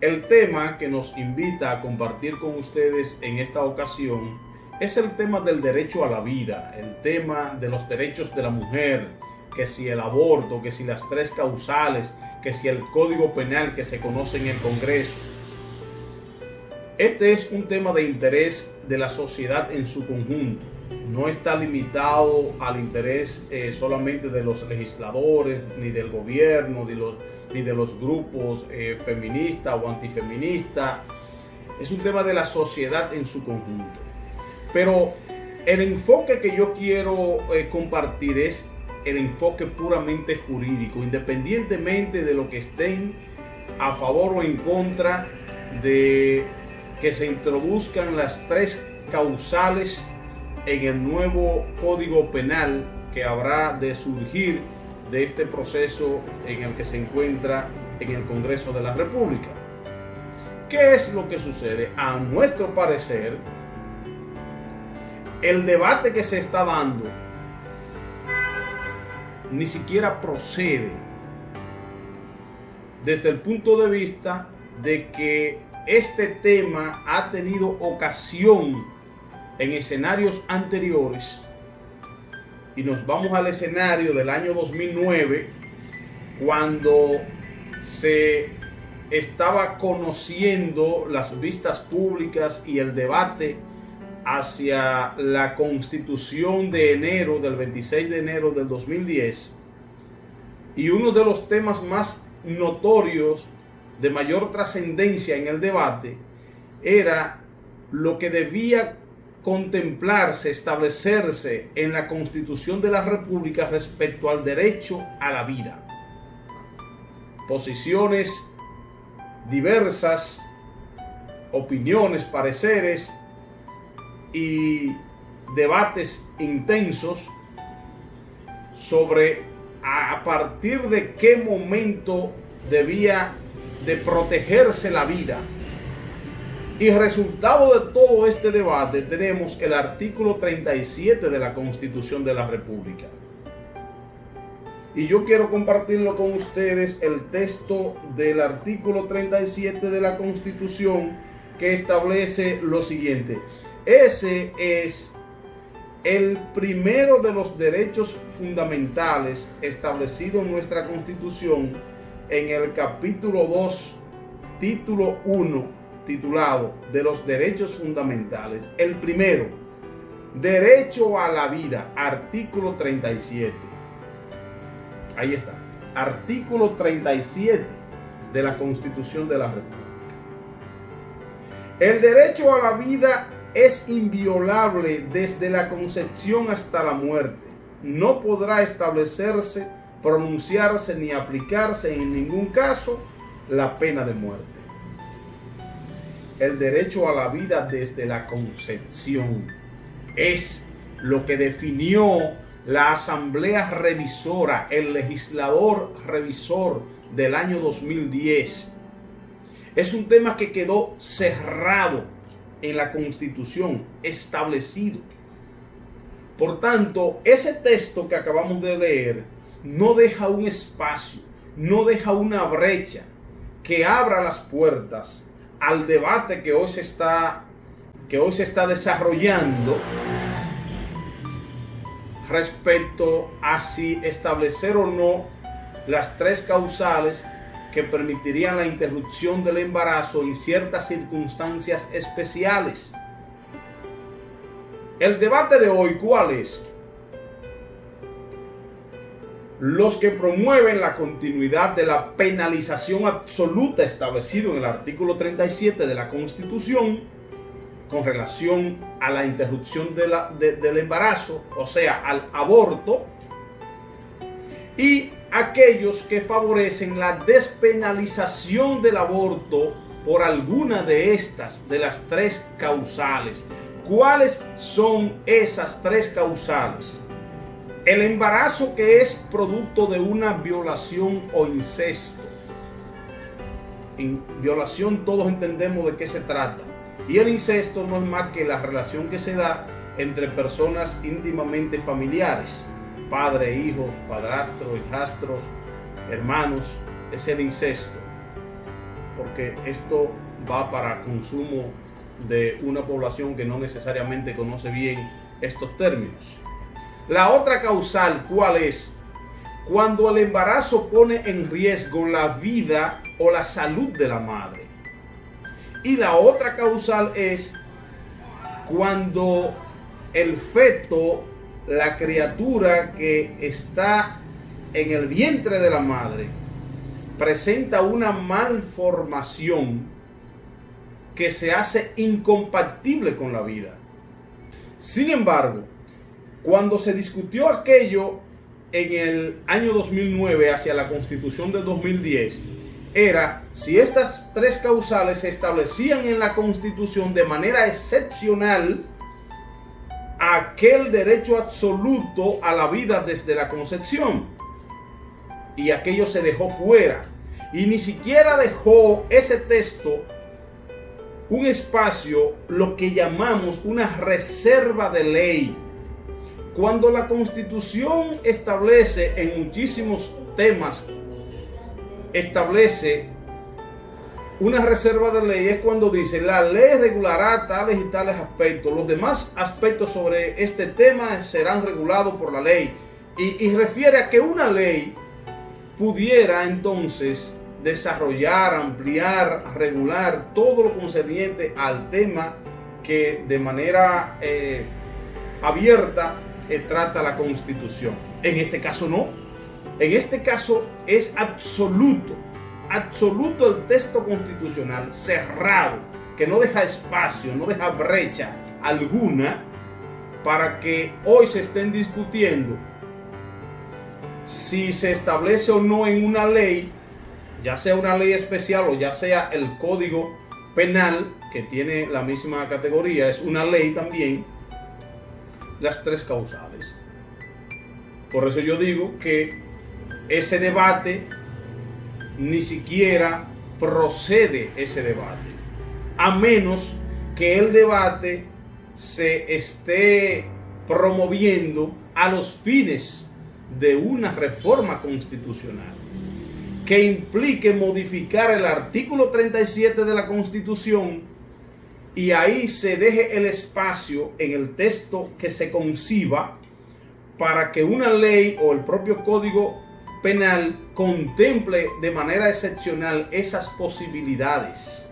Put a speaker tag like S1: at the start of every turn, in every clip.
S1: El tema que nos invita a compartir con ustedes en esta ocasión es el tema del derecho a la vida, el tema de los derechos de la mujer, que si el aborto, que si las tres causales, que si el código penal que se conoce en el Congreso. Este es un tema de interés de la sociedad en su conjunto. No está limitado al interés solamente de los legisladores, ni del gobierno, ni de los grupos feministas o antifeministas. Es un tema de la sociedad en su conjunto. Pero el enfoque que yo quiero compartir es el enfoque puramente jurídico, independientemente de lo que estén a favor o en contra de que se introduzcan las tres causales en el nuevo Código Penal que habrá de surgir de este proceso en el que se encuentra en el Congreso de la República. ¿Qué es lo que sucede? A nuestro parecer, el debate que se está dando ni siquiera procede desde el punto de vista de que este tema ha tenido ocasión en escenarios anteriores, y nos vamos al escenario del año 2009, cuando se estaba conociendo las vistas públicas y el debate hacia la Constitución de enero, del 26 de enero del 2010, y uno de los temas más notorios, de mayor trascendencia en el debate, era lo que debía contemplarse, establecerse en la Constitución de la República respecto al derecho a la vida. Posiciones diversas, opiniones, pareceres y debates intensos sobre a partir de qué momento debía de protegerse la vida. Y resultado de todo este debate tenemos el artículo 37 de la Constitución de la República. Y yo quiero compartirlo con ustedes, el texto del artículo 37 de la Constitución, que establece lo siguiente. Ese es el primero de los derechos fundamentales establecido en nuestra Constitución en el capítulo 2, título 1, titulado de los derechos fundamentales. El primero, derecho a la vida, artículo 37. Ahí está, artículo 37 de la Constitución de la República. El derecho a la vida es inviolable desde la concepción hasta la muerte. No podrá establecerse, pronunciarse ni aplicarse en ningún caso la pena de muerte. El derecho a la vida desde la concepción es lo que definió la Asamblea Revisora, el legislador revisor del año 2010. Es un tema que quedó cerrado en la Constitución, establecido. Por tanto, ese texto que acabamos de leer no deja un espacio, no deja una brecha que abra las puertas al debate que hoy se está desarrollando respecto a si establecer o no las tres causales que permitirían la interrupción del embarazo en ciertas circunstancias especiales. El debate de hoy, ¿cuál es? Los que promueven la continuidad de la penalización absoluta establecido en el artículo 37 de la Constitución con relación a la interrupción del embarazo, o sea, al aborto, y aquellos que favorecen la despenalización del aborto por alguna de estas, de las tres causales. ¿Cuáles son esas tres causales? El embarazo que es producto de una violación o incesto. En violación todos entendemos de qué se trata. Y el incesto no es más que la relación que se da entre personas íntimamente familiares. Padre, hijos, padrastros, hijastros, hermanos. Es el incesto. porque esto va para consumo de una población que no necesariamente conoce bien estos términos. La otra causal, ¿cuál es? Cuando el embarazo pone en riesgo la vida o la salud de la madre. Y la otra causal es cuando el feto, la criatura que está en el vientre de la madre, presenta una malformación que se hace incompatible con la vida. Sin embargo, cuando se discutió aquello en el año 2009 hacia la Constitución de 2010, era si estas tres causales se establecían en la Constitución de manera excepcional aquel derecho absoluto a la vida desde la concepción, y aquello se dejó fuera, y ni siquiera dejó ese texto un espacio, lo que llamamos una reserva de ley. Cuando la Constitución establece en muchísimos temas, establece una reserva de ley, es cuando dice la ley regulará tales y tales aspectos, los demás aspectos sobre este tema serán regulados por la ley, y refiere a que una ley pudiera entonces desarrollar, ampliar, regular todo lo concerniente al tema que de manera abierta trata la Constitución. En este caso no. En este caso es absoluto el texto constitucional, cerrado, que no deja espacio, no deja brecha alguna para que hoy se estén discutiendo si se establece o no en una ley, ya sea una ley especial o ya sea el Código Penal, que tiene la misma categoría, es una ley también, las tres causales. Por eso yo digo que ese debate ni siquiera procede, ese debate, a menos que el debate se esté promoviendo a los fines de una reforma constitucional que implique modificar el artículo 37 de la Constitución, y ahí se deje el espacio en el texto que se conciba para que una ley o el propio Código Penal contemple de manera excepcional esas posibilidades.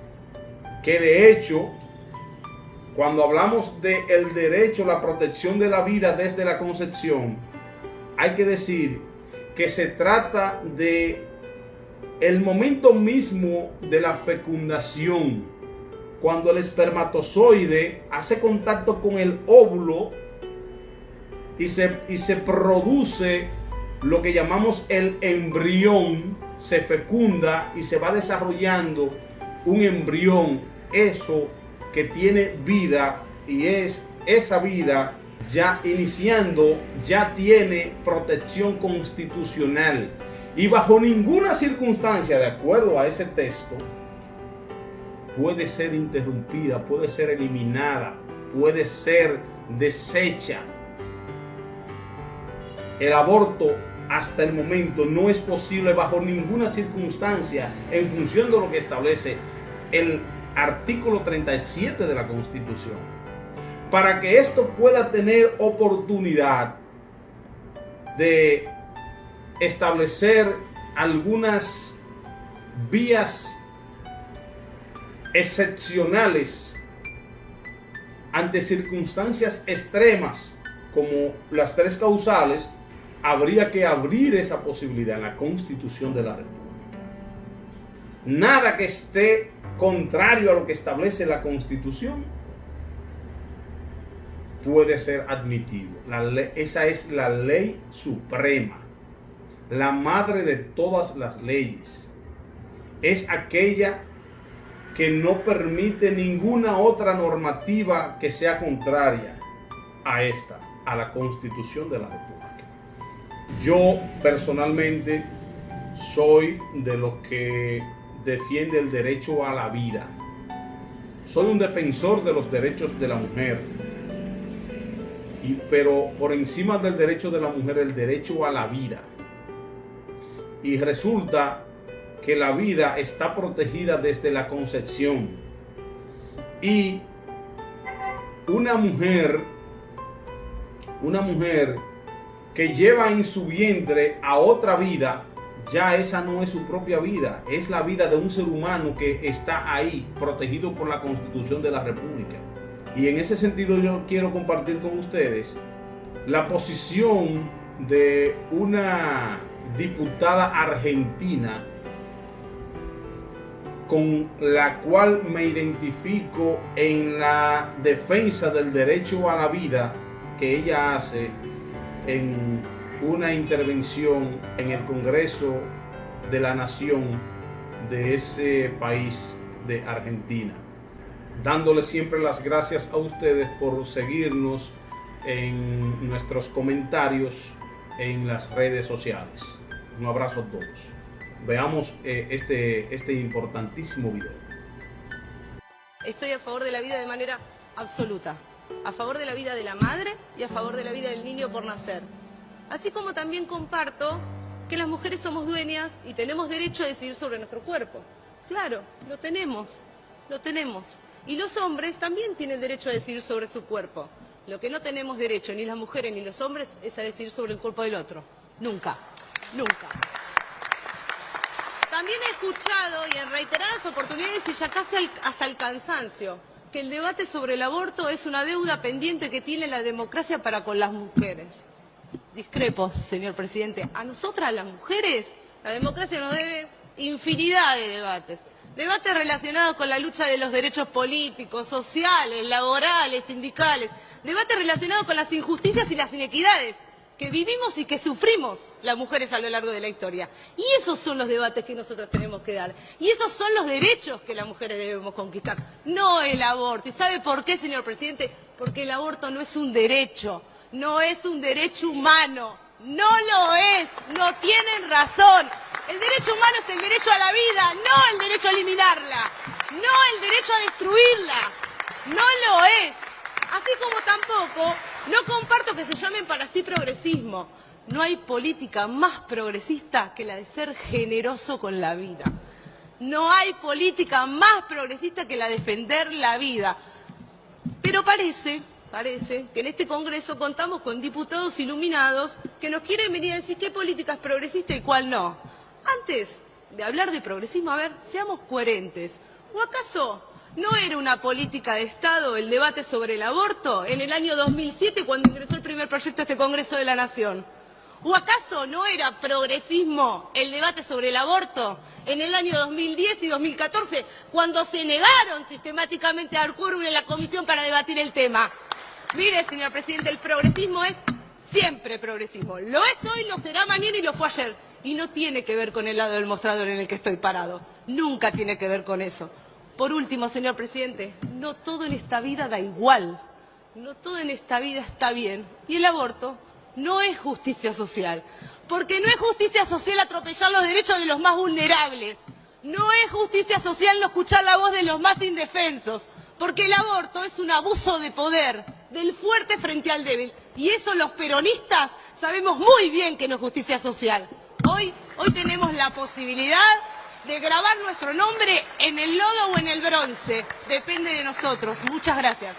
S1: Que de hecho, cuando hablamos del derecho a la protección de la vida desde la concepción, hay que decir que se trata de el momento mismo de la fecundación, cuando el espermatozoide hace contacto con el óvulo y se produce lo que llamamos el embrión, se fecunda y se va desarrollando un embrión, eso que tiene vida, y es esa vida ya iniciando, ya tiene protección constitucional, y bajo ninguna circunstancia, de acuerdo a ese texto, puede ser interrumpida, puede ser eliminada, puede ser deshecha. El aborto hasta el momento no es posible bajo ninguna circunstancia, en función de lo que establece el artículo 37 de la Constitución. Para que esto pueda tener oportunidad de establecer algunas vías excepcionales ante circunstancias extremas como las tres causales, habría que abrir esa posibilidad en la Constitución de la República. Nada que esté contrario a lo que establece la Constitución puede ser admitido. Esa es la ley suprema, la madre de todas las leyes. Es aquella que no permite ninguna otra normativa que sea contraria a esta, a la Constitución de la República. Yo personalmente soy de los que defiende el derecho a la vida. Soy un defensor de los derechos de la mujer, pero por encima del derecho de la mujer, el derecho a la vida. Y resulta que la vida está protegida desde la concepción. Y una mujer que lleva en su vientre a otra vida, ya esa no es su propia vida, es la vida de un ser humano que está ahí, protegido por la Constitución de la República. Y en ese sentido yo quiero compartir con ustedes la posición de una diputada argentina con la cual me identifico en la defensa del derecho a la vida que ella hace en una intervención en el Congreso de la Nación de ese país de Argentina. Dándole siempre las gracias a ustedes por seguirnos en nuestros comentarios en las redes sociales. Un abrazo a todos. Veamos este importantísimo video.
S2: Estoy a favor de la vida de manera absoluta. A favor de la vida de la madre y a favor de la vida del niño por nacer. Así como también comparto que las mujeres somos dueñas y tenemos derecho a decidir sobre nuestro cuerpo. Claro, lo tenemos. Y los hombres también tienen derecho a decidir sobre su cuerpo. Lo que no tenemos derecho, ni las mujeres ni los hombres, es a decidir sobre el cuerpo del otro. Nunca. También he escuchado, y en reiteradas oportunidades, y ya casi hasta el cansancio, que el debate sobre el aborto es una deuda pendiente que tiene la democracia para con las mujeres. Discrepo, señor presidente. A nosotras, las mujeres, la democracia nos debe infinidad de debates. Debates relacionados con la lucha de los derechos políticos, sociales, laborales, sindicales. Debates relacionados con las injusticias y las inequidades que vivimos y que sufrimos las mujeres a lo largo de la historia. Y esos son los debates que nosotros tenemos que dar. Y esos son los derechos que las mujeres debemos conquistar, no el aborto. ¿Y sabe por qué, señor presidente? Porque el aborto no es un derecho, no es un derecho humano, no lo es, no tienen razón. El derecho humano es el derecho a la vida, no el derecho a eliminarla, no el derecho a destruirla, no lo es. Así como tampoco no comparto que se llamen para sí progresismo. No hay política más progresista que la de ser generoso con la vida. No hay política más progresista que la de defender la vida. Pero parece que en este Congreso contamos con diputados iluminados que nos quieren venir a decir qué política es progresista y cuál no. Antes de hablar de progresismo, a ver, seamos coherentes. ¿O acaso no era una política de Estado el debate sobre el aborto en el año 2007 cuando ingresó el primer proyecto a este Congreso de la Nación? ¿O acaso no era progresismo el debate sobre el aborto en el año 2010 y 2014 cuando se negaron sistemáticamente a dar quórum en la comisión para debatir el tema? Mire, señor presidente, el progresismo es siempre progresismo. Lo es hoy, lo será mañana y lo fue ayer. Y no tiene que ver con el lado del mostrador en el que estoy parado. Nunca tiene que ver con eso. Por último, señor presidente, no todo en esta vida da igual. No todo en esta vida está bien. Y el aborto no es justicia social. Porque no es justicia social atropellar los derechos de los más vulnerables. No es justicia social no escuchar la voz de los más indefensos. Porque el aborto es un abuso de poder del fuerte frente al débil. Y eso los peronistas sabemos muy bien que no es justicia social. Hoy tenemos la posibilidad de grabar nuestro nombre en el lodo o en el bronce. Depende de nosotros. Muchas gracias.